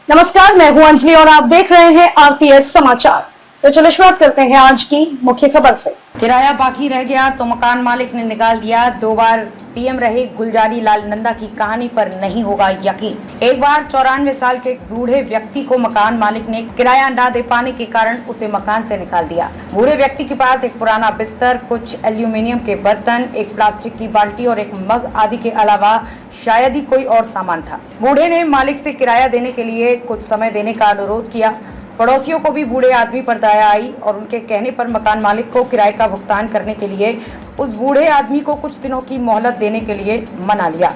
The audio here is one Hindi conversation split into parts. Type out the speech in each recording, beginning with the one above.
नमस्कार, मैं हूं अंजलि और आप देख रहे हैं आरपीएस समाचार। तो चलो शुरुआत करते हैं आज की मुख्य खबर से। किराया बाकी रह गया तो मकान मालिक ने निकाल दिया। 2 बार पीएम रहे गुलजारी लाल नंदा की कहानी पर नहीं होगा यकीन। एक बार 94 साल के बूढ़े व्यक्ति को मकान मालिक ने किराया न दे पाने के कारण उसे मकान से निकाल दिया। बूढ़े व्यक्ति के पास एक पुराना बिस्तर, कुछ एल्यूमिनियम के बर्तन, एक प्लास्टिक की बाल्टी और एक मग आदि के अलावा शायद ही कोई और सामान था। बूढ़े ने मालिक से किराया देने के लिए कुछ समय देने का अनुरोध किया। पड़ोसियों को भी बूढ़े आदमी पर दया आई और उनके कहने पर मकान मालिक को किराए का भुगतान करने के लिए उस बूढ़े आदमी को कुछ दिनों की मोहलत देने के लिए मना लिया।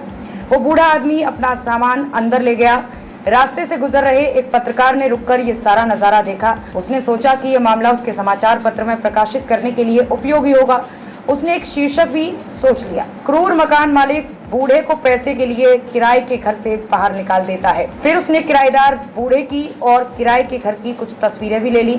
वो बूढ़ा आदमी अपना सामान अंदर ले गया। रास्ते से गुजर रहे एक पत्रकार ने रुककर ये सारा नजारा देखा। उसने सोचा कि ये मामला उसके समाचार पत्र में प्रकाशित करने के लिए उपयोगी होगा। उसने एक शीर्षक भी सोच लिया, क्रूर मकान मालिक बूढ़े को पैसे के लिए किराए के घर से बाहर निकाल देता है। फिर उसने किराएदार बूढ़े की और किराए के घर की कुछ तस्वीरें भी ले ली।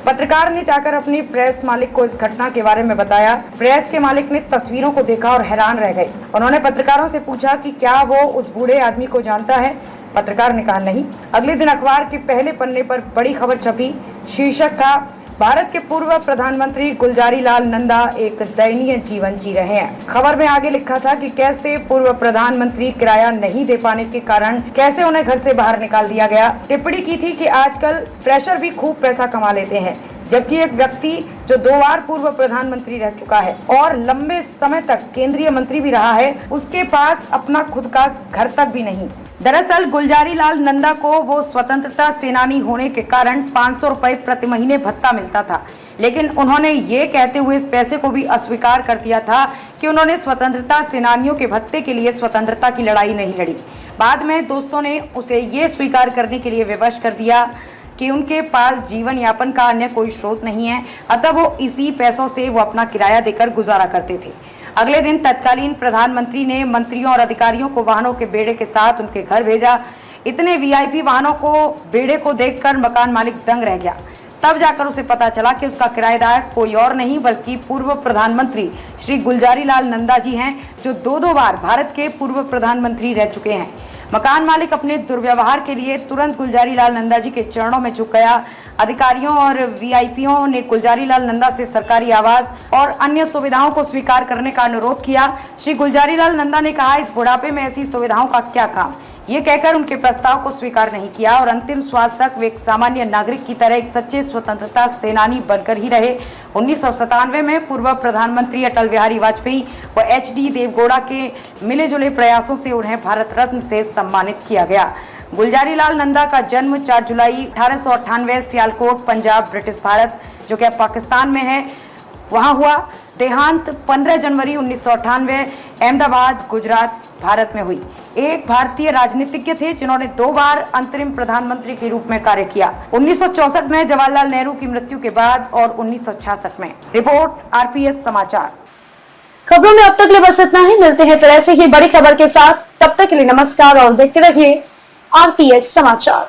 पत्रकार ने जाकर अपने प्रेस मालिक को इस घटना के बारे में बताया। प्रेस के मालिक ने तस्वीरों को देखा और हैरान रह गए। उन्होंने पत्रकारों से पूछा कि क्या वो उस बूढ़े आदमी को जानता है। पत्रकार ने कहा नहीं। अगले दिन अखबार के पहले पन्ने पर बड़ी खबर छपी। शीर्षक था, भारत के पूर्व प्रधानमंत्री गुलजारी लाल नंदा एक दयनीय जीवन जी रहे हैं। खबर में आगे लिखा था कि कैसे पूर्व प्रधानमंत्री किराया नहीं दे पाने के कारण कैसे उन्हें घर से बाहर निकाल दिया गया। टिप्पणी की थी कि आजकल फ्रेशर भी खूब पैसा कमा लेते हैं, जबकि एक व्यक्ति जो 2 बार पूर्व प्रधानमंत्री रह चुका है और लंबे समय तक केंद्रीय मंत्री भी रहा है, उसके पास अपना खुद का घर तक भी नहीं। दरअसल गुलजारी लाल नंदा को वो स्वतंत्रता सेनानी होने के कारण 500 रुपए प्रति महीने भत्ता मिलता था, लेकिन उन्होंने ये कहते हुए इस पैसे को भी अस्वीकार कर दिया था कि उन्होंने स्वतंत्रता सेनानियों के भत्ते के लिए स्वतंत्रता की लड़ाई नहीं लड़ी। बाद में दोस्तों ने उसे ये स्वीकार करने के लिए विवश कर दिया कि उनके पास जीवन यापन का अन्य कोई स्रोत नहीं है, अतः वो इसी पैसों से वो अपना किराया देकर गुजारा करते थे। अगले दिन तत्कालीन प्रधानमंत्री ने मंत्रियों और अधिकारियों को वाहनों के बेड़े के साथ उनके घर भेजा। इतने वीआईपी वाहनों को बेड़े को देखकर मकान मालिक दंग रह गया। तब जाकर उसे पता चला कि उसका किराएदार कोई और नहीं बल्कि पूर्व प्रधानमंत्री श्री गुलजारी लाल नंदा जी हैं, जो 2 बार भारत के पूर्व प्रधानमंत्री रह चुके हैं। मकान मालिक अपने दुर्व्यवहार के लिए तुरंत गुलजारी लाल नंदा जी के चरणों में झुक गया। अधिकारियों और वीआईपीओं ने गुलजारी लाल नंदा से सरकारी आवास और अन्य सुविधाओं को स्वीकार करने का अनुरोध किया। श्री गुलजारी लाल नंदा ने कहा, इस बुढ़ापे में ऐसी सुविधाओं का क्या काम। ये कहकर उनके प्रस्ताव को स्वीकार नहीं किया और अंतिम श्वास तक वे एक सामान्य नागरिक की तरह एक सच्चे स्वतंत्रता सेनानी बनकर ही रहे। 1997 में पूर्व प्रधानमंत्री अटल बिहारी वाजपेयी व एचडी देवगौड़ा के मिले जुले प्रयासों से उन्हें भारत रत्न से सम्मानित किया गया। गुलजारी लाल नंदा का जन्म 4 जुलाई 1898 सियालकोट, पंजाब, ब्रिटिश भारत, जो कि पाकिस्तान में है, वहां हुआ। देहांत 15 जनवरी 1998 अहमदाबाद, गुजरात, भारत में हुई। एक भारतीय राजनीतिज्ञ थे जिन्होंने 2 बार अंतरिम प्रधानमंत्री के रूप में कार्य किया। 1964 में जवाहरलाल नेहरू की मृत्यु के बाद और 1966 में। रिपोर्ट आरपीएस समाचार। खबरों में अब तक ले बस इतना ही। मिलते हैं फिर ऐसे ही बड़ी खबर के साथ। तब तक के लिए नमस्कार और देखते रहिए आरपीएस समाचार।